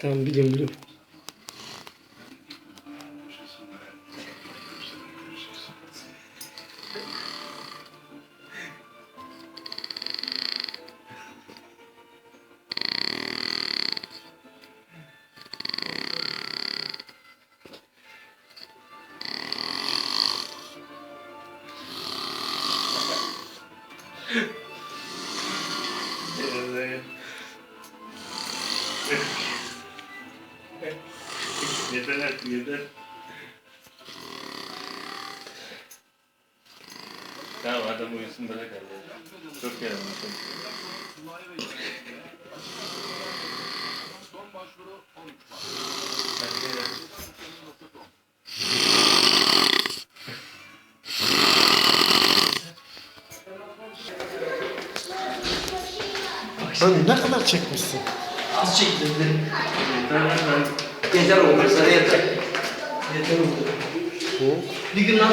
Tamam biliyorum. Yeter artık yeter. Tamam adam uyusun bırak hadi. Çok yaramaz. Lan ne kadar çekmişsin? Az çekildi. Yeter lan. Yeter oldu. Sana yeter. Yeter oldu. Hı? Bir gün lan